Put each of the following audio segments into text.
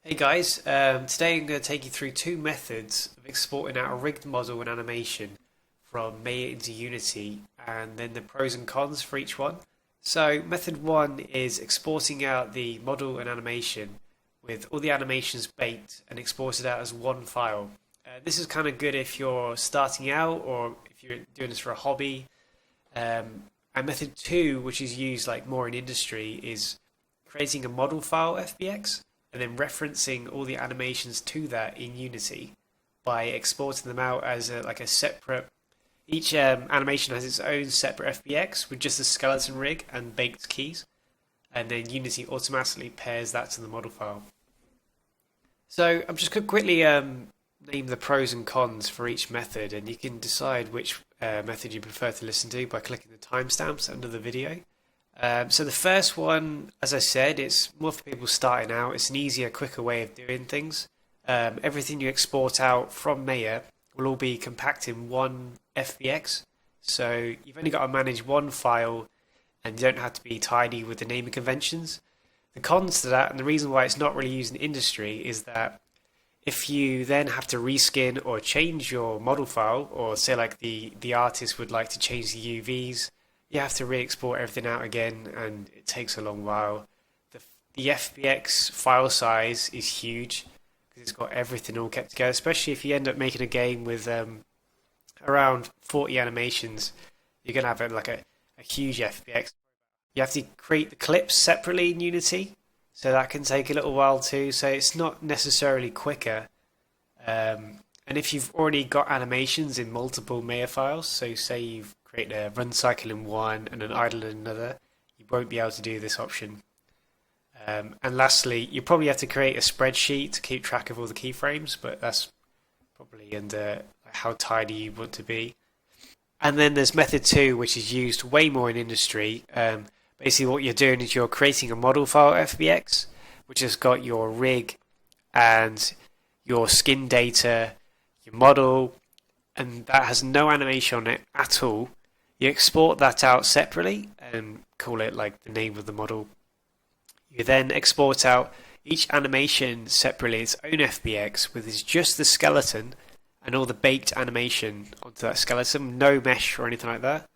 Hey guys, today I'm going to take you through two methods of exporting out a rigged model and animation from Maya into Unity, and then the pros and cons for each one. So method one is exporting out the model and animation with all the animations baked and exported out as one file. This is kind of good if you're starting out or if you're doing this for a hobby. And method two, which is used like more in industry, is creating a model file FBX and then referencing all the animations to that in Unity by exporting them out as like a separate. Each animation has its own separate FBX with just a skeleton rig and baked keys, and then Unity automatically pairs that to the model file. So I'm just going to quickly name the pros and cons for each method, and you can decide which method you prefer to listen to by clicking the timestamps under the video. So the first one, as I said, it's more for people starting out. It's an easier, quicker way of doing things. Everything you export out from Maya will all be compacted in one FBX. So you've only got to manage one file and you don't have to be tidy with the naming conventions. The cons to that, and the reason why it's not really used in industry, is that if you then have to reskin or change your model file, or say like the artist would like to change the UVs, you have to re-export everything out again, and it takes a long while. The FBX file size is huge because it's got everything all kept together, especially if you end up making a game with around 40 animations. You're going to have a huge FBX. You have to create the clips separately in Unity, so that can take a little while too, so it's not necessarily quicker. And if you've already got animations in multiple Maya files, so say you've created a run cycle in one and an idle in another, you won't be able to do this option. And lastly, you probably have to create a spreadsheet to keep track of all the keyframes, but that's probably under how tidy you want to be. And then there's method two, which is used way more in industry. Basically what you're doing is you're creating a model file FBX, which has got your rig and your skin data, your model, and that has no animation on it at all. You export that out separately and call it like the name of the model. You then export out each animation separately, its own FBX, with just the skeleton and all the baked animation onto that skeleton, no mesh or anything like that.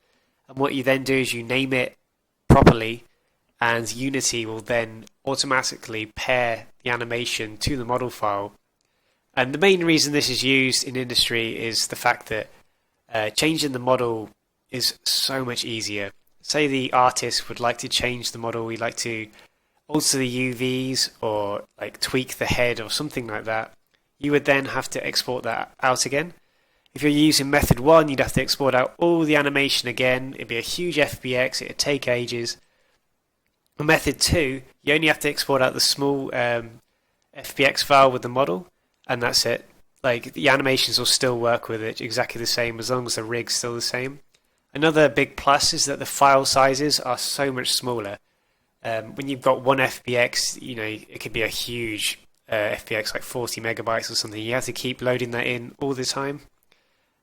And what you then do is you name it properly, and Unity will then automatically pair the animation to the model file. And the main reason this is used in industry is the fact that changing the model is so much easier. Say the artist would like to change the model, we'd like to alter the UVs or like tweak the head or something like that. You would then have to export that out again. If you're using method one, you'd have to export out all the animation again. It'd be a huge FBX, it'd take ages. For method two, you only have to export out the small FBX file with the model, and that's it. Like the animations will still work with it exactly the same as long as the rig's still the same. Another big plus is that the file sizes are so much smaller. When you've got one FBX, it could be a huge FBX, like 40 megabytes or something. You have to keep loading that in all the time,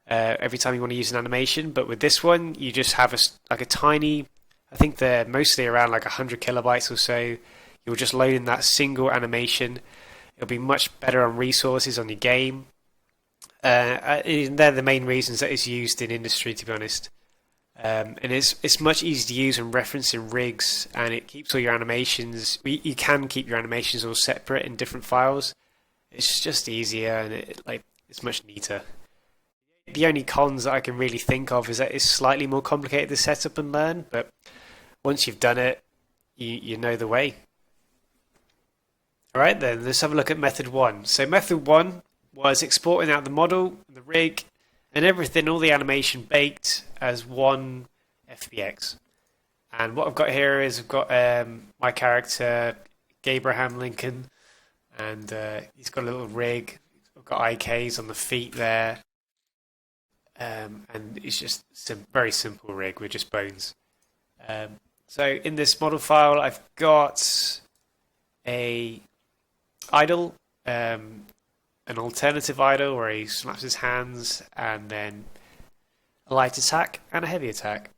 every time you want to use an animation. But with this one, you just have a tiny, I think they're mostly around like 100 kilobytes or so. You'll just load in that single animation. It'll be much better on resources on your game. And they're the main reasons that it's used in industry, to be honest. And it's much easier to use and reference in rigs, and it keeps all your animations. You can keep your animations all separate in different files. It's just easier, and it's much neater. The only cons that I can really think of is that it's slightly more complicated to set up and learn, but once you've done it, you know the way. Alright then, let's have a look at method one. So method one was exporting out the model, the rig, and everything, all the animation baked as one FBX. And what I've got here is I've got my character, Abraham Lincoln, and he's got a little rig. I've got IKs on the feet there. And it's just a very simple rig with just bones. So in this model file, I've got a idle, an alternative idle where he slaps his hands, and then a light attack and a heavy attack.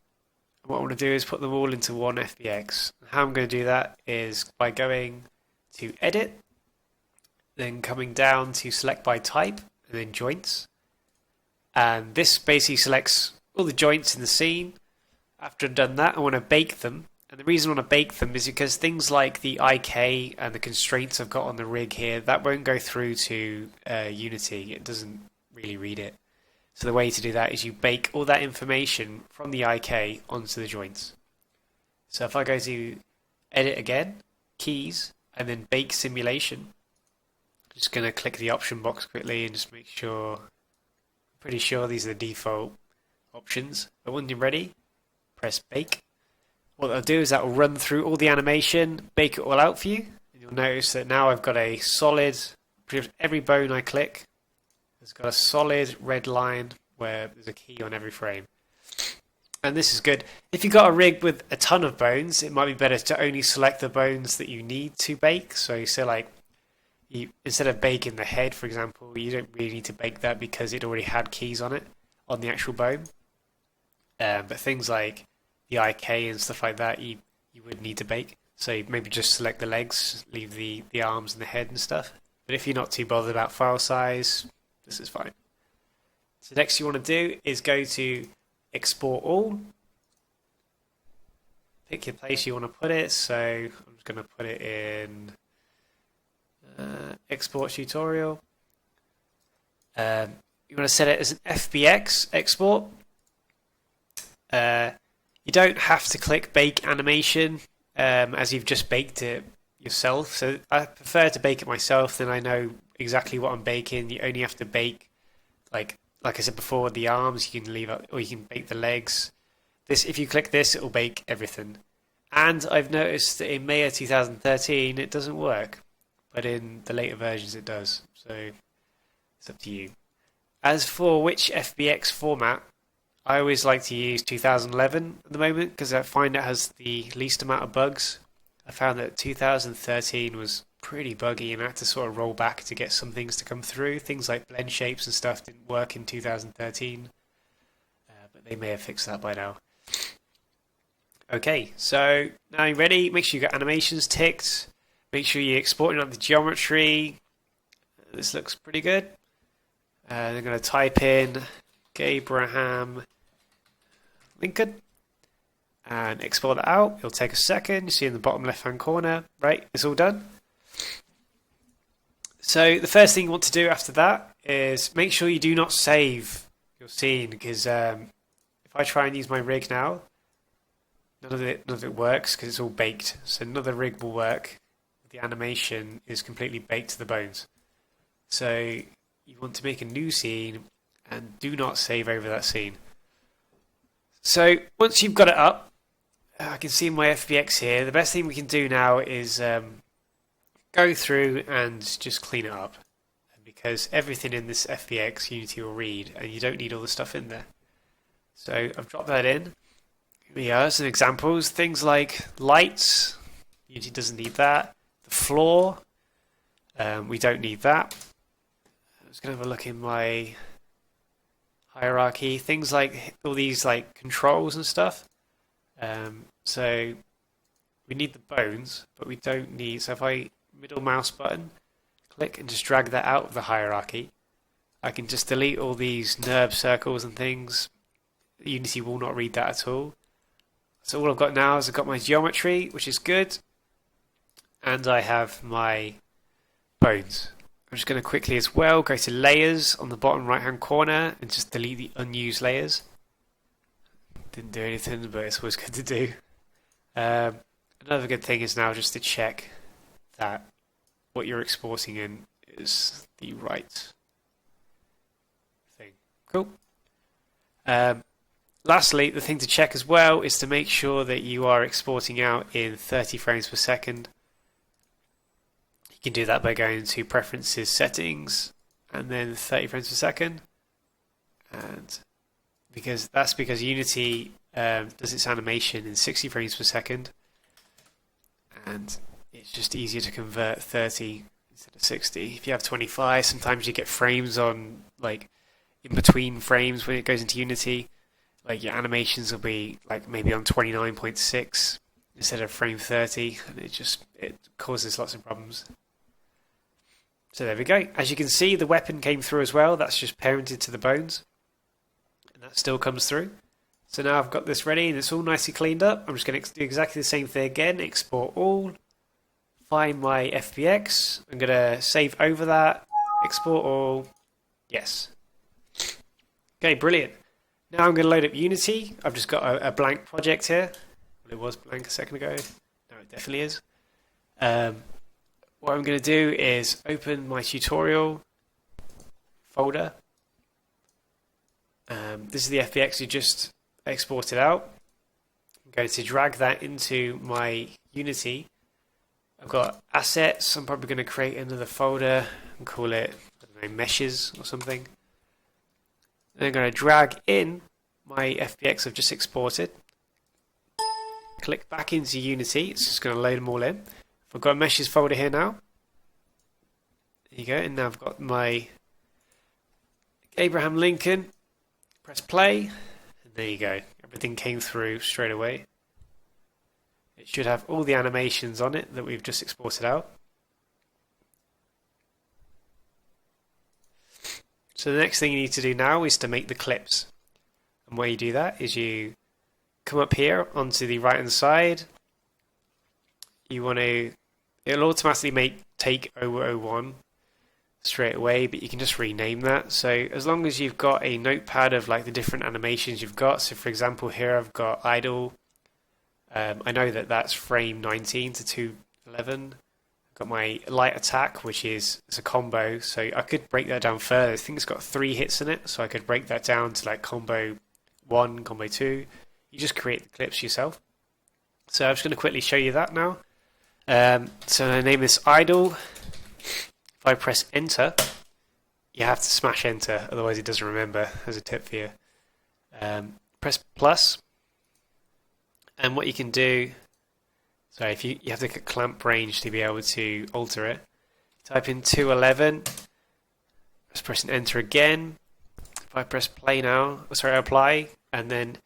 What I want to do is put them all into one FBX. How I'm going to do that is by going to Edit, then coming down to select by type, and then joints. And this basically selects all the joints in the scene. After I've done that, I want to bake them. And the reason I want to bake them is because things like the IK and the constraints I've got on the rig here, that won't go through to Unity. It doesn't really read it. So the way to do that is you bake all that information from the IK onto the joints. So if I go to edit again, keys, and then bake simulation, I'm just going to click the option box quickly and just make sure, I'm pretty sure these are the default options. But when you're ready, press bake. What that'll do is that will run through all the animation, bake it all out for you. And you'll notice that now I've got a solid, pretty much every bone I click has got a solid red line where there's a key on every frame. And this is good. If you've got a rig with a ton of bones, it might be better to only select the bones that you need to bake. So say like, instead of baking the head, for example, you don't really need to bake that because it already had keys on it, on the actual bone. But things like the IK and stuff like that, you would need to bake. So maybe just select the legs, leave the arms and the head and stuff. But if you're not too bothered about file size, this is fine. So next you want to do is go to export all. Pick your place you want to put it. So I'm just going to put it in export tutorial. You want to set it as an FBX export. You don't have to click bake animation as you've just baked it yourself. So I prefer to bake it myself, then I know exactly what I'm baking. You only have to bake, like I said before, the arms you can leave out, or you can bake the legs. This, if you click this, it will bake everything. And I've noticed that in Maya 2013 it doesn't work, but in the later versions it does. So it's up to you. As for which FBX format, I always like to use 2011 at the moment because I find it has the least amount of bugs. I found that 2013 was pretty buggy and I had to sort of roll back to get some things to come through. Things like blend shapes and stuff didn't work in 2013, but they may have fixed that by now. Okay, so now you're ready. Make sure you got animations ticked. Make sure you're exporting out the geometry. This looks pretty good. They're going to type in Abraham Lincoln and export that out. It'll take a second. You see in the bottom left hand corner, right? It's all done. So the first thing you want to do after that is make sure you do not save your scene, because if I try and use my rig now, none of it works because it's all baked. So none of the rig will work. The animation is completely baked to the bones. So you want to make a new scene and do not save over that scene. So once you've got it up, I can see my FBX here. The best thing we can do now is go through and just clean it up, because everything in this FBX Unity will read and you don't need all the stuff in there. So I've dropped that in. Here we are, some examples. Things like lights, Unity doesn't need that. The floor, we don't need that. I'm just going to have a look in my hierarchy. Things like all these like controls and stuff. So we need the bones, but we don't need. So if I middle mouse button, click and just drag that out of the hierarchy, I can just delete all these NURB circles and things. Unity will not read that at all. So all I've got now is I've got my geometry, which is good, and I have my bones. I'm just going to quickly as well go to layers on the bottom right hand corner and just delete the unused layers. Didn't do anything, but it's always good to do. Another good thing is now just to check that what you're exporting in is the right thing. Cool. Lastly, the thing to check as well is to make sure that you are exporting out in 30 frames per second. You can do that by going to Preferences, Settings, and then 30 frames per second. And that's because Unity does its animation in 60 frames per second, and it's just easier to convert 30 instead of 60. If you have 25, sometimes you get frames on like in between frames when it goes into Unity. Like your animations will be like maybe on 29.6 instead of frame 30, and it causes lots of problems. So there we go. As you can see, the weapon came through as well. That's just parented to the bones. And that still comes through. So now I've got this ready and it's all nicely cleaned up. I'm just going to do exactly the same thing again. Export all. Find my FBX. I'm going to save over that. Export all. Yes. Okay, brilliant. Now I'm going to load up Unity. I've just got a blank project here. Well, it was blank a second ago. No, it definitely is. What I'm going to do is open my tutorial folder. This is the FBX you just exported out. I'm going to drag that into my Unity. I've got assets. I'm probably going to create another folder and call it, I don't know, meshes or something. And I'm going to drag in my FBX I've just exported. Click back into Unity. It's just going to load them all in. I've got a meshes folder here now. There you go. And now I've got my Abraham Lincoln. Press play. And there you go. Everything came through straight away. It should have all the animations on it that we've just exported out. So the next thing you need to do now is to make the clips. And where you do that is you come up here onto the right hand side. You want to, it'll automatically take 001 straight away, but you can just rename that. So as long as you've got a notepad of like the different animations you've got. So for example, here I've got idle. I know that that's frame 19 to 211. I've got my light attack, which is it's a combo. So I could break that down further. I think it's got 3 hits in it. So I could break that down to like combo 1, combo 2. You just create the clips yourself. So I'm just going to quickly show you that now. So I name this idle. If I press enter, you have to smash enter, otherwise it doesn't remember. As a tip for you. Press plus, and what you can do. Sorry, if you have to get clamp range to be able to alter it. Type in 211. Just pressing enter again. If I press play now, apply, and then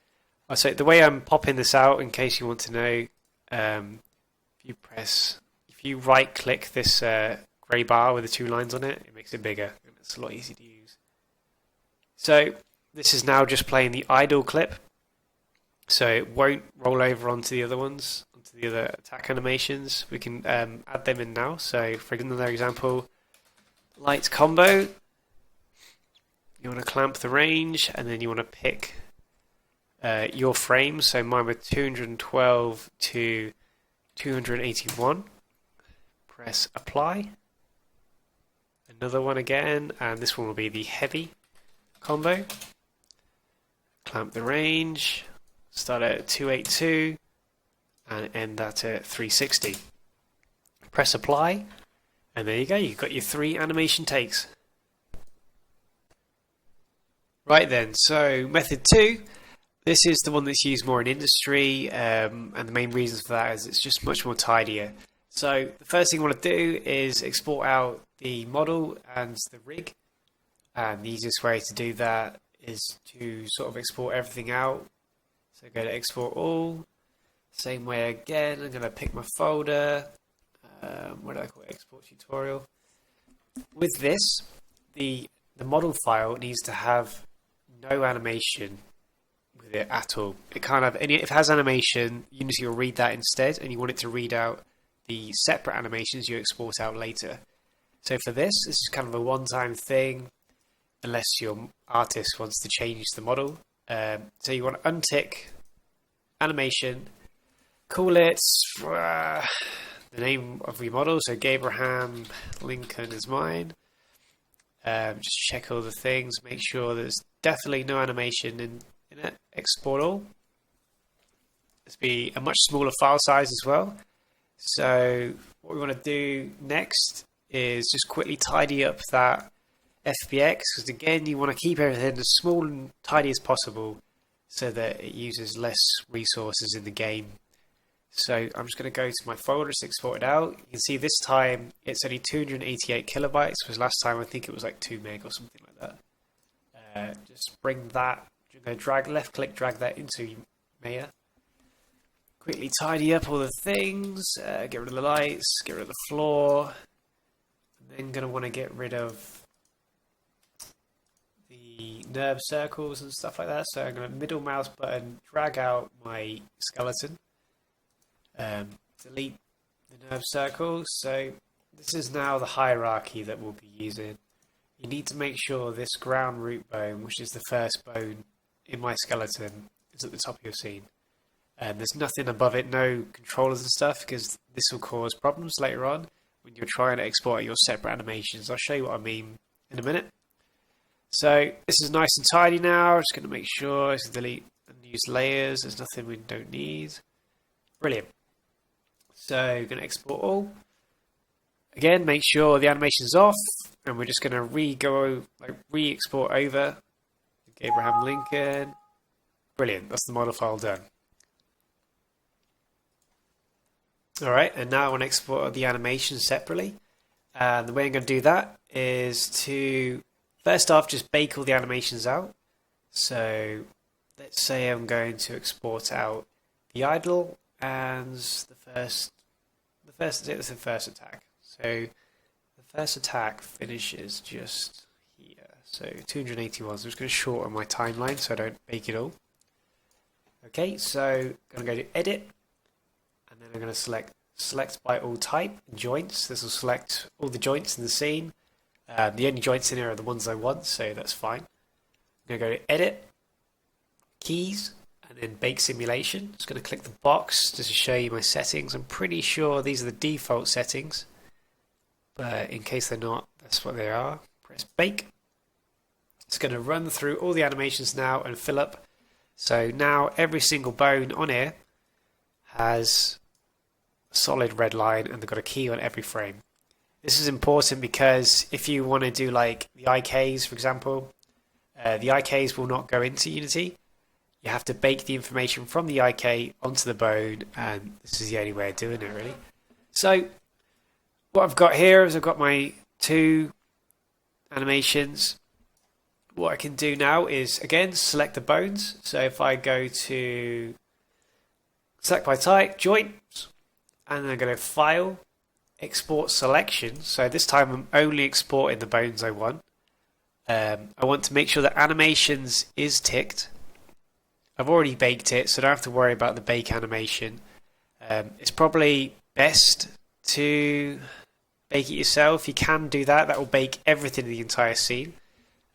so the way I'm popping this out, in case you want to know, if you right click this grey bar with the 2 lines on it, it makes it bigger and it's a lot easier to use. So this is now just playing the idle clip, so it won't roll over onto the other ones, onto the other attack animations. We can add them in now. So for another example, light combo, you want to clamp the range and then you want to pick your frames. So mine were 212 to 281. Press apply. Another one again, and this one will be the heavy combo. Clamp the range. Start at 282 and end that at 360. Press apply, and there you go. You've got your 3 animation takes. Right then, so method 2. This is the one that's used more in industry, and the main reasons for that is it's just much more tidier. So the first thing you want to do is export out the model and the rig, and the easiest way to do that is to sort of export everything out. So go to export all, same way again. I'm going to pick my folder, what do I call it, export tutorial. With this, the model file needs to have no animation with it at all. It can't have any. If it has animation, Unity will read that instead, and you want it to read out the separate animations you export out later. So for this is kind of a one-time thing, unless your artist wants to change the model. So you want to untick animation, call it the name of your model. So Abraham Lincoln is mine. Just check all the things, make sure there's definitely no animation in it. Export all. This will be a much smaller file size as well. So what we want to do next is just quickly tidy up that FBX, because again you want to keep everything as small and tidy as possible so that it uses less resources in the game. So I'm just going to go to my folder to export it out. You can see this time it's only 288 kilobytes, whereas last time I think it was like 2 meg or something like that. Just bring that, drag left click, drag that into Maya. Quickly tidy up all the things, get rid of the lights, get rid of the floor. I'm then going to want to get rid of the nerve circles and stuff like that. So I'm going to middle mouse button, drag out my skeleton, delete the nerve circles. So this is now the hierarchy that we'll be using. You need to make sure this ground root bone, which is the first bone in my skeleton, is at the top of your scene. And there's nothing above it, no controllers and stuff, because this will cause problems later on when you're trying to export your separate animations. I'll show you what I mean in a minute. So this is nice and tidy now. Just going to make sure I delete unused layers. There's nothing we don't need. Brilliant. So I'm going to export all. Again, make sure the animation's off, and we're just going to re-export over Abraham Lincoln. Brilliant. That's the model file done. Alright, and now I want to export the animation separately. And the way I'm going to do that is to, first off, just bake all the animations out. So let's say I'm going to export out the idle and the first attack. So the first attack finishes just here. So 281. So I'm just going to shorten my timeline so I don't bake it all. Okay, so I'm going to go to edit. And then I'm going to select by all type, joints. This will select all the joints in the scene. The only joints in here are the ones I want, so that's fine. I'm going to go to edit, keys, and then bake simulation. Just going to click the box just to show you my settings. I'm pretty sure these are the default settings, but in case they're not, that's what they are. Press bake. It's going to run through all the animations now and fill up. So now every single bone on here has a solid red line, and they've got a key on every frame. This is important because if you want to do like the IKs, for example, the IKs will not go into Unity. You have to bake the information from the IK onto the bone, and this is the only way of doing it, really. So what I've got here is I've got my two animations. What I can do now is, again, select the bones. So if I go to select by type, joints, and then I'm going to file, export selection. So this time I'm only exporting the bones I want. I want to make sure that animations is ticked. I've already baked it, so I don't have to worry about the bake animation. It's probably best to bake it yourself. You can do that. That will bake everything in the entire scene.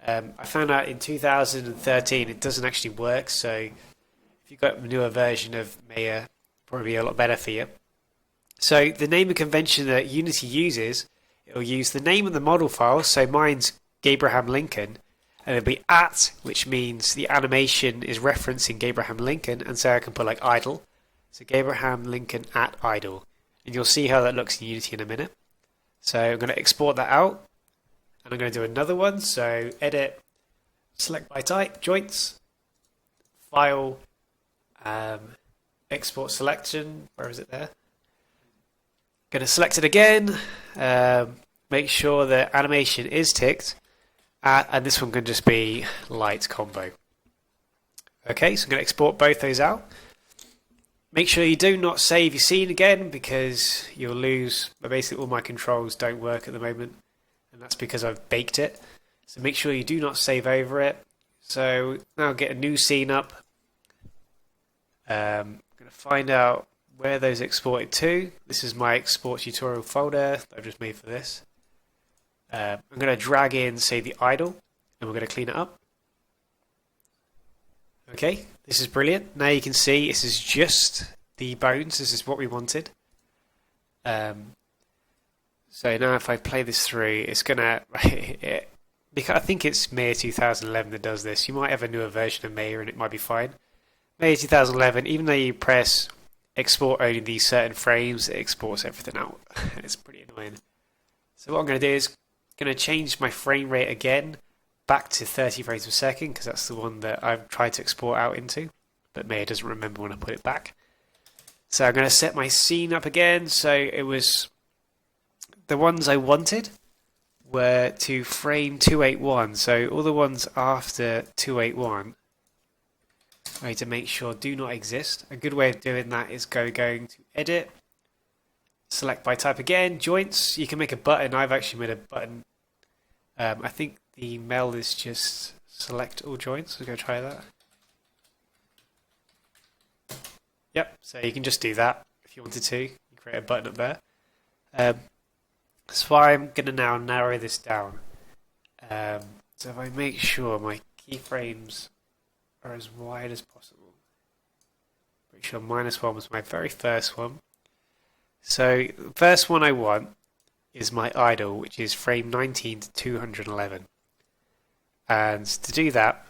I found out in 2013 it doesn't actually work, so if you've got a newer version of Maya, probably a lot better for you. So the naming convention that Unity uses, it'll use the name of the model file. So mine's Abraham Lincoln, and it'll be at, which means the animation is referencing Abraham Lincoln, and so I can put like idle. So Abraham Lincoln at idle, and you'll see how that looks in Unity in a minute. So I'm going to export that out, and I'm going to do another one. So edit, select by type, joints, file, export selection. Where is it there? Going to select it again. Make sure the animation is ticked, and this one can just be light combo. Okay, so I'm going to export both those out. Make sure you do not save your scene again, because you'll lose. Basically, all my controls don't work at the moment, and that's because I've baked it. So make sure you do not save over it. So now get a new scene up. I'm going to find out where those exported to. This is my export tutorial folder that I've just made for this. I'm going to drag in, say, the idle, and we're going to clean it up. Okay, this is brilliant. Now you can see this is just the bones. This is what we wanted. So now if I play this through, it's going to... because I think it's May 2011 that does this. You might have a newer version of May and it might be fine. May 2011, even though you press export only these certain frames, it exports everything out. It's pretty annoying. So what I'm going to do is going to change my frame rate again back to 30 frames per second, because that's the one that I've tried to export out into, but Maya doesn't remember when I put it back. So I'm going to set my scene up again. So it was the ones I wanted were to frame 281. So all the ones after 281 I need to make sure do not exist. A good way of doing that is going to edit, Select by type again, joints. You can make a button. I've actually made a button. I think the mel is just select all joints. We're going to try that. Yep, so you can just do that if you wanted to. You create a button up there. So I'm going to now narrow this down. So if I make sure my keyframes are as wide as possible. Make sure -1 was my very first one. So the first one I want is my idle, which is frame 19 to 211. And to do that,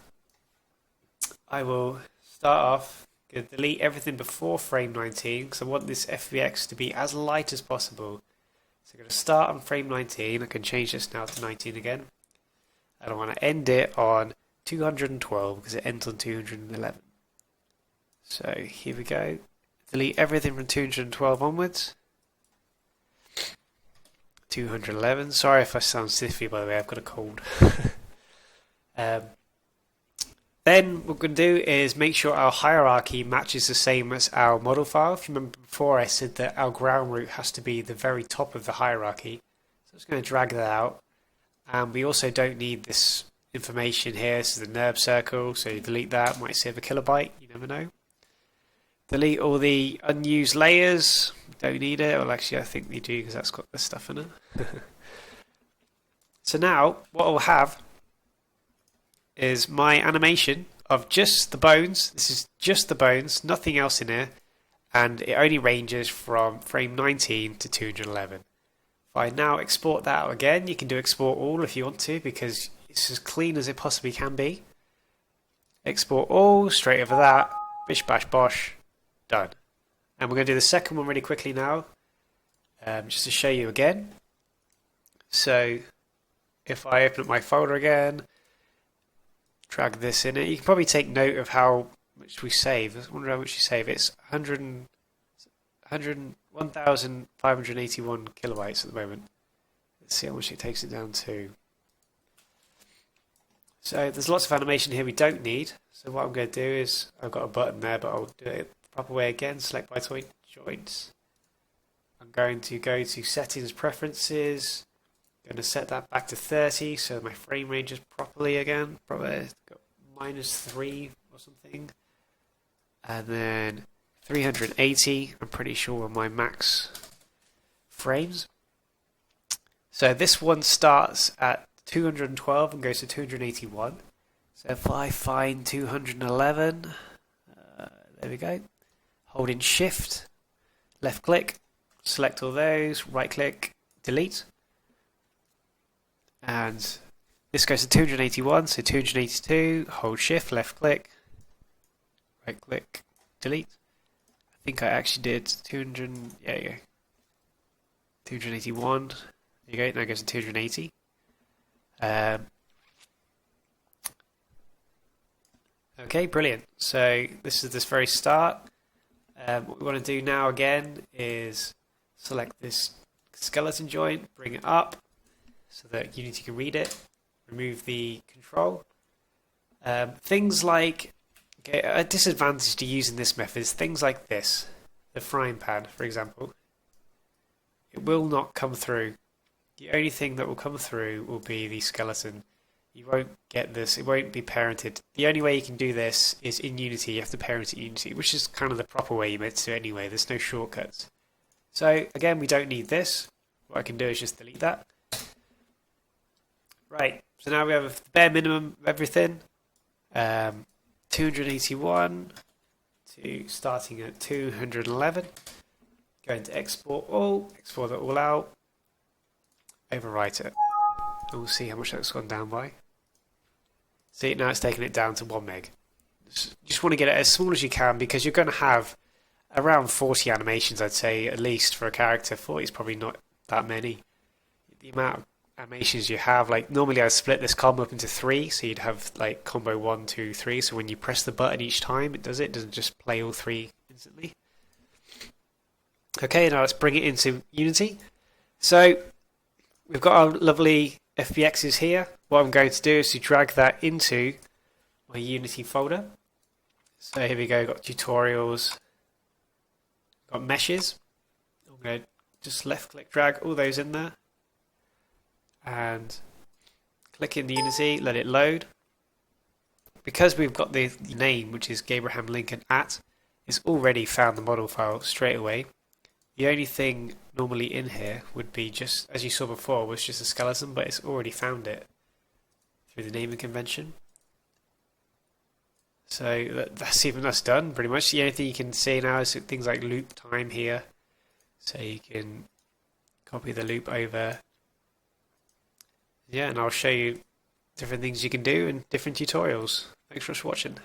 I will start off, going to delete everything before frame 19 because I want this FBX to be as light as possible. So I'm going to start on frame 19. I can change this now to 19 again. And I want to end it on 212 because it ends on 211. So here we go. Delete everything from 212 onwards. 211. Sorry if I sound stiffy, by the way, I've got a cold. Then what we're going to do is make sure our hierarchy matches the same as our model file. If you remember before, I said that our ground root has to be the very top of the hierarchy. So I'm just going to drag that out. And we also don't need this information here. This is the NURB circle, so you delete that. Might save a kilobyte, you never know. Delete all the unused layers. Don't need it. Well, actually, I think we do because that's got the stuff in it. So now, what I'll have is my animation of just the bones. This is just the bones, nothing else in here. And it only ranges from frame 19 to 211. If I now export that out again, you can do export all if you want to because it's as clean as it possibly can be. Export all, straight over that. Bish bash bosh. Done. And we're going to do the second one really quickly now, just to show you again. So if I open up my folder again, drag this in it, you can probably take note of how much we save. I wonder how much you save. It's 1,581 kilobytes at the moment. Let's see how much it takes it down to. So there's lots of animation here we don't need. So what I'm going to do is, I've got a button there, but I'll do it the proper way again. Select by joints. I'm going to go to settings, preferences. I'm going to set that back to 30 so my frame range is properly again. Probably got -3 or something. And then 380, I'm pretty sure are my max frames. So this one starts at 212 and goes to 281. So if I find 211, there we go. Holding shift, left click, select all those, right click, delete. And this goes to 281, so 282, hold shift, left click, right click, delete. I think I actually did 200, yeah. 281, there you go, now it goes to 280. Okay, brilliant. So this is this very start. What we want to do now again is select this skeleton joint, bring it up so that Unity can read it, remove the control. Things like, okay, a disadvantage to using this method is things like this, the frying pan, for example. It will not come through. The only thing that will come through will be the skeleton. You won't get this, it won't be parented. The only way you can do this is in Unity. You have to parent it in Unity, which is kind of the proper way you meant to do it anyway. There's no shortcuts. So again, we don't need this. What I can do is just delete that. Right, so now we have the bare minimum of everything. 281 to starting at 211. Going to export all, export it all out, overwrite it. And we'll see how much that's gone down by. See, now it's taken it down to 1 meg. You just want to get it as small as you can because you're going to have around 40 animations, I'd say, at least for a character. 40 is probably not that many. The amount of animations you have, like normally I'd split this combo up into 3, so you'd have like combo 1, 2, 3. So when you press the button each time, it doesn't just play all 3 instantly. Okay, now let's bring it into Unity. So we've got our lovely FBXs here. What I'm going to do is to drag that into my Unity folder. So here we go, got tutorials, got meshes. I'm going to just left click drag all those in there and click in the Unity, let it load. Because we've got the name, which is Gabraham Lincoln at, it's already found the model file straight away. The only thing normally in here would be just, as you saw before, was just a skeleton, but it's already found it through the naming convention. So that's done pretty much. The only thing you can see now is things like loop time here. So you can copy the loop over. Yeah, and I'll show you different things you can do in different tutorials. Thanks for watching.